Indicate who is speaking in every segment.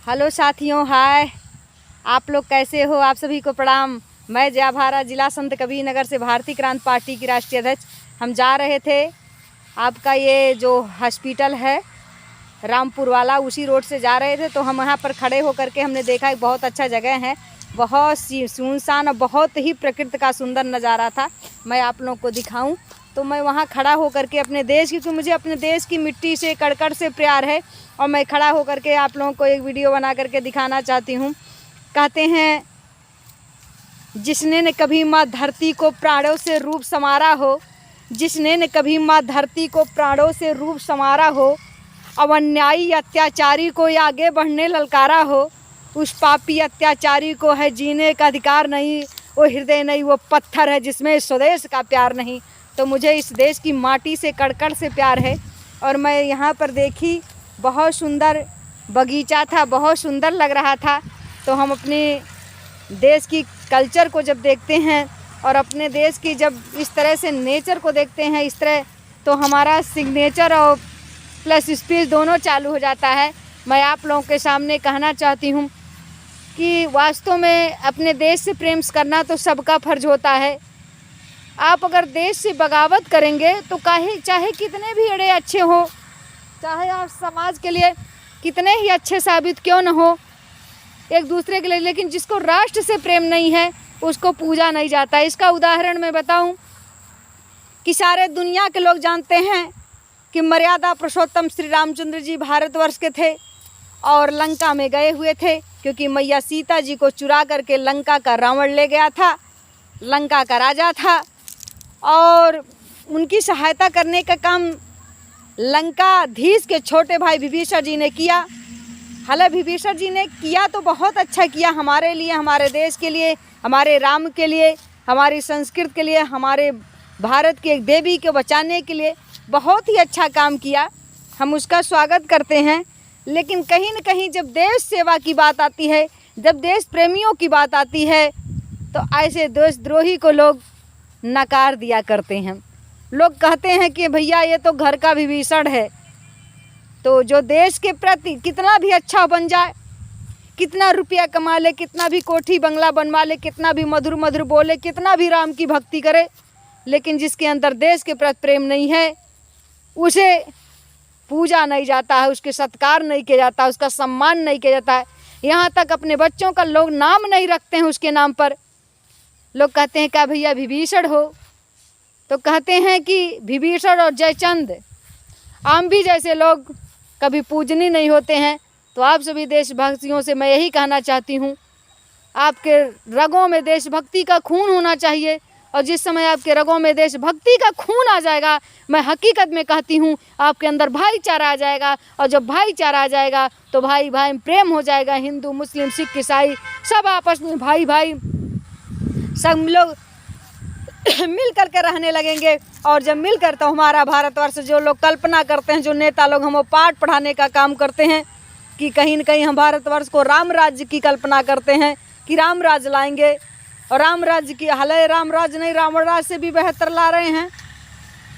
Speaker 1: Hello साथियों, हाय। आप लोग कैसे हो? आप सभी को प्रणाम। मैं जया भारा, जिला संत कबीर नगर से भारतीय क्रांति पार्टी की राष्ट्रीय अध्यक्ष। हम जा रहे थे, आपका ये जो हॉस्पिटल है रामपुर वाला, उसी रोड से जा रहे थे। तो हम वहाँ पर खड़े होकर के हमने देखा एक बहुत अच्छा जगह है, बहुत सुनसान और बहुत ही प्रकृति का सुंदर नज़ारा था। मैं आप लोगों को दिखाऊं तो मैं वहाँ खड़ा होकर के अपने देश की, क्योंकि मुझे अपने देश की मिट्टी से, कड़कड़ से प्यार है, और मैं खड़ा होकर के आप लोगों को एक वीडियो बना करके दिखाना चाहती हूँ। कहते हैं, जिसने न कभी माँ धरती को प्राणों से रूप संवारा हो, जिसने न कभी माँ धरती को प्राणों से रूप संवारा हो, अब अन्यायी अत्याचारी को आगे बढ़ने ललकारा हो, उस पापी अत्याचारी को है जीने का अधिकार नहीं। वो हृदय नहीं, वो पत्थर है जिसमें स्वदेश का प्यार नहीं। तो मुझे इस देश की माटी से, कड़कड़ से प्यार है। और मैं यहाँ पर देखी, बहुत सुंदर बगीचा था, बहुत सुंदर लग रहा था। तो हम अपने देश की कल्चर को जब देखते हैं और अपने देश की जब इस तरह से नेचर को देखते हैं इस तरह, तो हमारा सिग्नेचर और प्लस स्पीच दोनों चालू हो जाता है। मैं आप लोगों के सामने कहना चाहती हूँ कि वास्तव में अपने देश से प्रेम करना तो सबका फर्ज होता है। आप अगर देश से बगावत करेंगे तो चाहे कितने भी अड़े अच्छे हो, चाहे आप समाज के लिए कितने ही अच्छे साबित क्यों न हो एक दूसरे के लिए, लेकिन जिसको राष्ट्र से प्रेम नहीं है उसको पूजा नहीं जाता। इसका उदाहरण मैं बताऊं कि सारे दुनिया के लोग जानते हैं कि मर्यादा पुरुषोत्तम श्री रामचंद्र जी भारतवर्ष के थे और लंका में गए हुए थे, क्योंकि मैया सीता जी को चुरा करके लंका का रावण ले गया था, लंका का राजा था। और उनकी सहायता करने का काम लंकाधीश के छोटे भाई विभीषण जी ने किया। हालांकि विभीषण जी ने किया तो बहुत अच्छा किया हमारे लिए, हमारे देश के लिए, हमारे राम के लिए, हमारी संस्कृति के लिए, हमारे भारत की एक देवी को बचाने के लिए बहुत ही अच्छा काम किया। हम उसका स्वागत करते हैं। लेकिन कहीं न कहीं जब देश सेवा की बात आती है, जब देश प्रेमियों की बात आती है, तो ऐसे देशद्रोही को लोग नकार दिया करते हैं। लोग कहते हैं कि भैया ये तो घर का विभीषण है। तो जो देश के प्रति कितना भी अच्छा बन जाए, कितना रुपया कमा ले, कितना भी कोठी बंगला बनवा ले, कितना भी मधुर मधुर बोले, कितना भी राम की भक्ति करे, लेकिन जिसके अंदर देश के प्रति प्रेम नहीं है उसे पूजा नहीं जाता है, उसके सत्कार नहीं किया जाता, उसका सम्मान नहीं किया जाता है। यहाँ तक अपने बच्चों का लोग नाम नहीं रखते हैं उसके नाम पर। लोग कहते हैं क्या भैया विभीषण हो, तो कहते हैं कि विभीषण और जयचंद आम्बी जैसे लोग कभी पूजनीय नहीं होते हैं। तो आप सभी देशभक्तियों से मैं यही कहना चाहती हूँ, आपके रगों में देशभक्ति का खून होना चाहिए। और जिस समय आपके रगों में देशभक्ति का खून आ जाएगा, मैं हकीकत में कहती हूँ आपके अंदर भाईचारा आ जाएगा। और जब भाईचारा आ जाएगा तो भाई भाई में प्रेम हो जाएगा। हिंदू, मुस्लिम, सिख, ईसाई सब आपस में भाई भाई सब लोग मिल करके रहने लगेंगे। और जब मिलकर, तो हमारा भारतवर्ष, जो लोग कल्पना करते हैं, जो नेता लोग हमें पाठ पढ़ाने का काम करते हैं कि कहीं न कहीं हम भारतवर्ष को राम राज्य की कल्पना करते हैं कि राम राज्य लाएंगे, और राम राज्य की, हालांकि राम राज्य नहीं, रावण राज्य से भी बेहतर ला रहे हैं।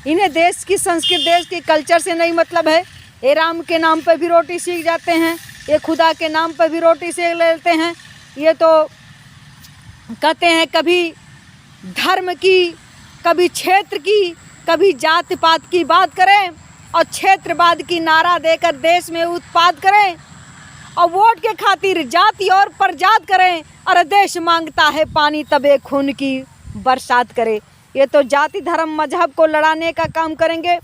Speaker 1: इन्हें देश की संस्कृति, देश की कल्चर से नहीं मतलब है। ये राम के नाम पर भी रोटी सीख जाते हैं, ये खुदा के नाम पर भी रोटी सेक लेते हैं। ये तो कहते हैं कभी धर्म की, कभी क्षेत्र की, कभी जात पात की बात करें और क्षेत्रवाद की नारा देकर देश में उत्पाद करें, और वोट के खातिर जाति और प्रजात करें। और देश मांगता है पानी, तबे खून की बरसात करे। ये तो जाति धर्म मजहब को लड़ाने का काम करेंगे।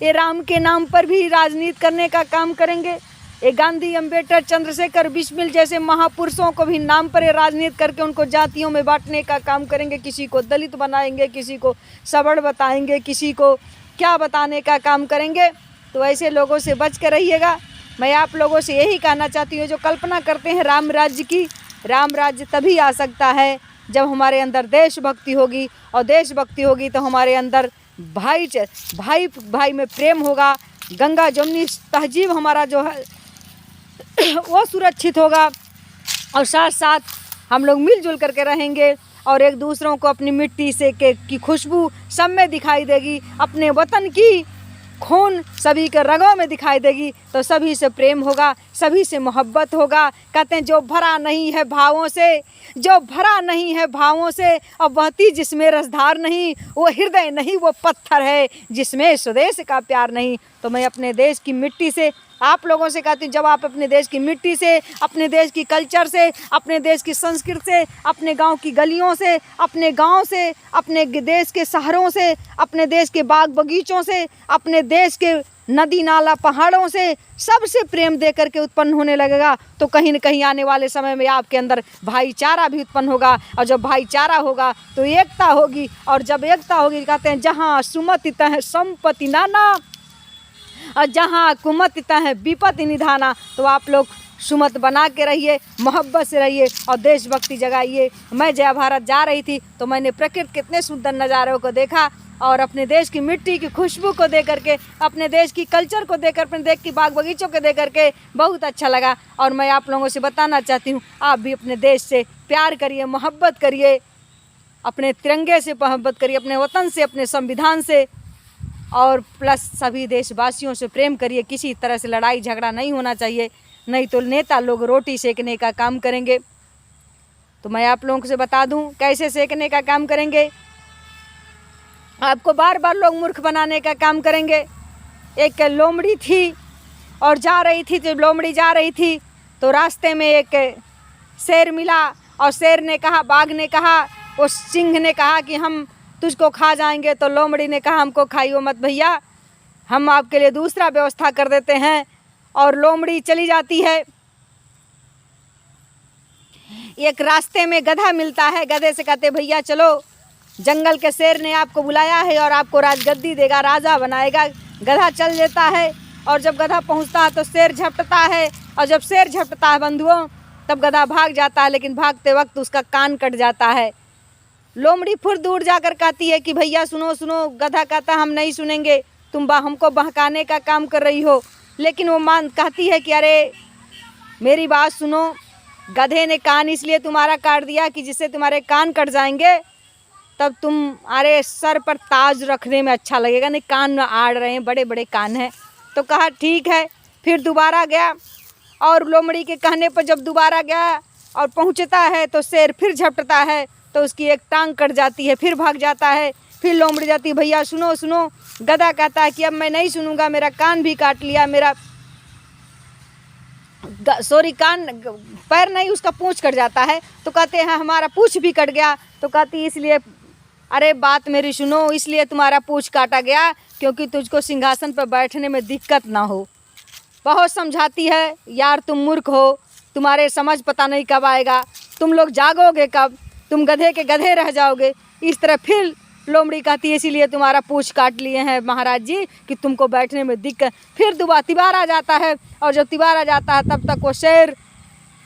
Speaker 1: ये राम के नाम पर भी राजनीति करने का काम करेंगे। ये गांधी, अम्बेडकर, चंद्रशेखर, बिस्मिल जैसे महापुरुषों को भी नाम पर राजनीति करके उनको जातियों में बांटने का काम करेंगे। किसी को दलित बनाएंगे, किसी को सवर्ण बताएंगे, किसी को क्या बताने का काम करेंगे। तो ऐसे लोगों से बच कर रहिएगा। मैं आप लोगों से यही कहना चाहती हूँ, जो कल्पना करते हैं राम राज्य की, राम राज्य तभी आ सकता है जब हमारे अंदर देशभक्ति होगी। और देशभक्ति होगी तो हमारे अंदर भाई भाई में प्रेम होगा। गंगा जमुनी तहजीब हमारा जो है वो सुरक्षित होगा। और साथ साथ हम लोग मिलजुल करके रहेंगे और एक दूसरों को अपनी मिट्टी से की खुशबू सब में दिखाई देगी। अपने वतन की खून सभी के रगों में दिखाई देगी तो सभी से प्रेम होगा, सभी से मोहब्बत होगा। कहते हैं जो भरा नहीं है भावों से, जो भरा नहीं है भावों से और बहती जिसमें रसधार नहीं, वो हृदय नहीं वो पत्थर है जिसमें स्वदेश का प्यार नहीं। तो मैं अपने देश की मिट्टी से आप लोगों से कहती हूँ, जब आप अपने देश की मिट्टी से, अपने देश की कल्चर से, अपने देश की संस्कृति से, अपने गांव की गलियों से, अपने गांव से, अपने देश के शहरों से, अपने देश के बाग बगीचों से, अपने देश के नदी नाला पहाड़ों से, सबसे प्रेम दे करके उत्पन्न होने लगेगा तो कहीं न कहीं आने वाले समय में आपके अंदर भाईचारा भी उत्पन्न होगा। और जब भाईचारा होगा तो एकता होगी, और जब एकता होगी कहते हैं जहाँ सुमति तह संपत्ति नाना और जहाँ कुमति तह विपत्ति निधाना। तो आप लोग सुमत बना के रहिए, मोहब्बत से रहिए और देशभक्ति जगाइए। मैं जय भारत जा रही थी तो मैंने प्रकृति के कितने सुंदर नज़ारों को देखा और अपने देश की मिट्टी की खुशबू को दे करके, अपने देश की कल्चर को देकर, अपने देश की बाग बगीचों को दे करके बहुत अच्छा लगा। और मैं आप लोगों से बताना चाहती हूँ, आप भी अपने देश से प्यार करिए, मोहब्बत करिए, अपने तिरंगे से मोहब्बत करिए, अपने वतन से, अपने संविधान से, और प्लस सभी देशवासियों से प्रेम करिए। किसी तरह से लड़ाई झगड़ा नहीं होना चाहिए, नहीं तो नेता लोग रोटी सेकने का काम करेंगे। तो मैं आप लोगों से बता दूं कैसे सेकने का काम करेंगे। आपको बार बार लोग मूर्ख बनाने का काम करेंगे। एक लोमड़ी थी और जा रही थी, जब लोमड़ी जा रही थी तो रास्ते में एक शेर मिला और शेर ने कहा, बाघ ने कहा, उस सिंह ने कहा कि हम तुझको खा जाएंगे। तो लोमड़ी ने कहा हमको खाइयो मत भैया, हम आपके लिए दूसरा व्यवस्था कर देते हैं। और लोमड़ी चली जाती है। एक रास्ते में गधा मिलता है, गधे से कहते भैया चलो, जंगल के शेर ने आपको बुलाया है और आपको राजगद्दी देगा, राजा बनाएगा। गधा चल देता है और जब गधा पहुंचता है तो शेर झपटता है, और जब शेर झपटता है बंधुओं तब गधा भाग जाता है, लेकिन भागते वक्त उसका कान कट जाता है। लोमड़ी फिर दूर जाकर कहती है कि भैया सुनो सुनो। गधा कहता हम नहीं सुनेंगे, तुम हमको बहकाने का काम कर रही हो। लेकिन वो कहती है कि अरे मेरी बात सुनो, गधे ने कान इसलिए तुम्हारा काट दिया कि जिससे तुम्हारे कान कट जाएंगे तब तुम, अरे सर पर ताज रखने में अच्छा लगेगा, नहीं कान आड़ रहे हैं, बड़े बड़े कान हैं। तो कहा ठीक है। फिर दोबारा गया और लोमड़ी के कहने पर जब दोबारा गया और पहुंचता है तो शेर फिर झपटता है, तो उसकी एक टांग कट जाती है, फिर भाग जाता है। फिर लोमड़ी जाती है भैया सुनो सुनो। गधा कहता है कि अब मैं नहीं सुनूंगा, मेरा कान भी काट लिया, मेरा कान, पैर नहीं, उसका पूंछ कट जाता है। तो कहते हैं हमारा पूंछ भी कट गया। तो कहती इसलिए, अरे बात मेरी सुनो, इसलिए तुम्हारा पूंछ काटा गया क्योंकि तुझको सिंहासन पर बैठने में दिक्कत ना हो। बहुत समझाती है, यार तुम मूर्ख हो, तुम्हारे समझ पता नहीं कब आएगा, तुम लोग जागोगे कब, तुम गधे के गधे रह जाओगे। इस तरह फिर लोमड़ी कहती है इसीलिए तुम्हारा पूंछ काट लिए हैं महाराज जी कि तुमको बैठने में दिक्कत। फिर तिबार आ जाता है, और जब तिबार आ जाता है तब तक वो शेर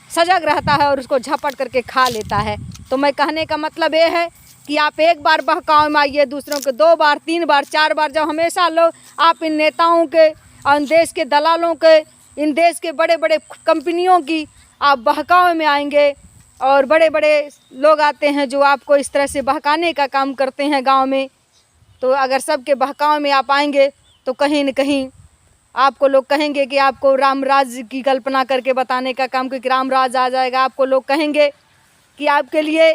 Speaker 1: सजग रहता है और उसको झपट करके खा लेता है। तो मैं कहने का मतलब ये है कि आप एक बार बहकाव में आइए, दूसरों के 2 बार 3 बार 4 बार, जब हमेशा लोग आप इन नेताओं के, इन देश के दलालों के, इन देश के बड़े बड़े कंपनियों की आप बहकाव में आएंगे, और बड़े बड़े लोग आते हैं जो आपको इस तरह से बहकाने का काम करते हैं गांव में। तो अगर सबके बहकाव में आप आएंगे तो कहीं न कहीं आपको लोग कहेंगे कि आपको राम राज्य की कल्पना करके बताने का काम, क्योंकि राम राज आ जाएगा। आपको लोग कहेंगे कि आपके लिए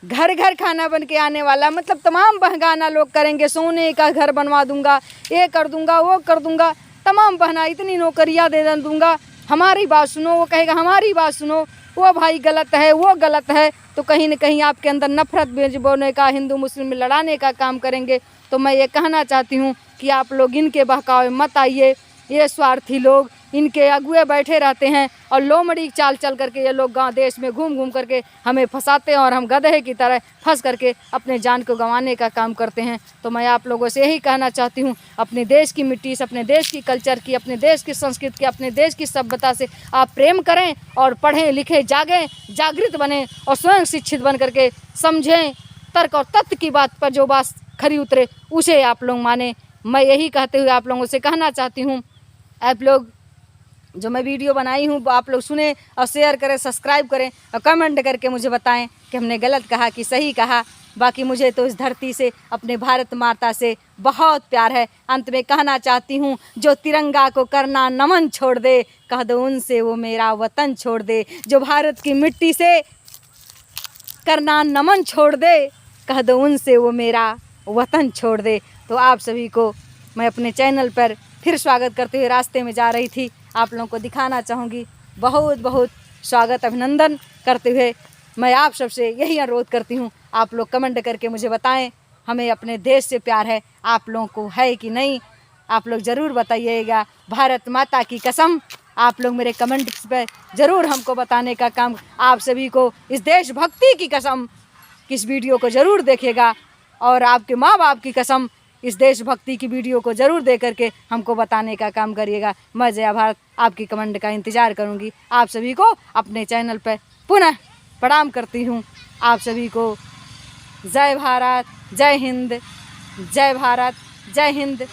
Speaker 1: घर घर खाना बन के आने वाला, मतलब तमाम बहकाना लोग करेंगे, सोने का घर बनवा दूंगा, ये कर दूंगा, वो कर दूंगा, तमाम बहना, इतनी नौकरियां दे दूंगा, हमारी बात सुनो। वो कहेगा हमारी बात सुनो, वो भाई गलत है, वो गलत है। तो कहीं न कहीं आपके अंदर नफरत बीज बोने का, हिंदू मुस्लिम में लड़ाने का काम करेंगे। तो मैं ये कहना चाहती हूँ कि आप लोग इनके बहकावे मत आइए। ये स्वार्थी लोग, इनके अगुए बैठे रहते हैं और लोमड़ी चाल चल करके ये लोग गांव देश में घूम घूम करके हमें फंसाते हैं, और हम गधे की तरह फंस करके अपने जान को गंवाने का काम करते हैं। तो मैं आप लोगों से यही कहना चाहती हूँ, अपने देश की मिट्टी से, अपने देश की कल्चर की, अपने देश की संस्कृति की, अपने देश की सभ्यता से आप प्रेम करें और पढ़ें लिखें, जागें, जागृत बने और स्वयं शिक्षित बन करके समझें, तर्क और तथ्य की बात पर जो बात खरी उतरे उसे आप लोग माने। मैं यही कहते हुए आप लोगों से कहना चाहती हूँ, आप लोग जो मैं वीडियो बनाई हूँ आप लोग सुने और शेयर करें, सब्सक्राइब करें और कमेंट करके मुझे बताएं कि हमने गलत कहा कि सही कहा। बाकी मुझे तो इस धरती से, अपने भारत माता से बहुत प्यार है। अंत में कहना चाहती हूँ, जो तिरंगा को करना नमन छोड़ दे, कह दो उनसे वो मेरा वतन छोड़ दे। जो भारत की मिट्टी से करना नमन छोड़ दे, कह दो उनसे वो मेरा वतन छोड़ दे। तो आप सभी को मैं अपने चैनल पर फिर स्वागत करते हुए रास्ते में जा रही थी, आप लोगों को दिखाना चाहूँगी। बहुत बहुत स्वागत अभिनंदन करते हुए मैं आप सबसे यही अनुरोध करती हूँ, आप लोग कमेंट करके मुझे बताएं, हमें अपने देश से प्यार है, आप लोगों को है कि नहीं, आप लोग ज़रूर बताइएगा। भारत माता की कसम, आप लोग मेरे कमेंट्स पे ज़रूर हमको बताने का काम। आप सभी को इस देशभक्ति की कसम, इस वीडियो को ज़रूर देखेगा, और आपके माँ बाप की कसम, इस देशभक्ति की वीडियो को ज़रूर दे करके हमको बताने का काम करिएगा। मैं जया भारत आपकी कमेंट का इंतज़ार करूँगी। आप सभी को अपने चैनल पर पुनः प्रणाम करती हूँ। आप सभी को जय भारत, जय हिंद, जय भारत, जय हिंद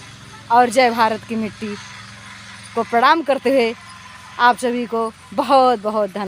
Speaker 1: और जय भारत की मिट्टी को प्रणाम करते हुए आप सभी को बहुत बहुत धन्यवाद।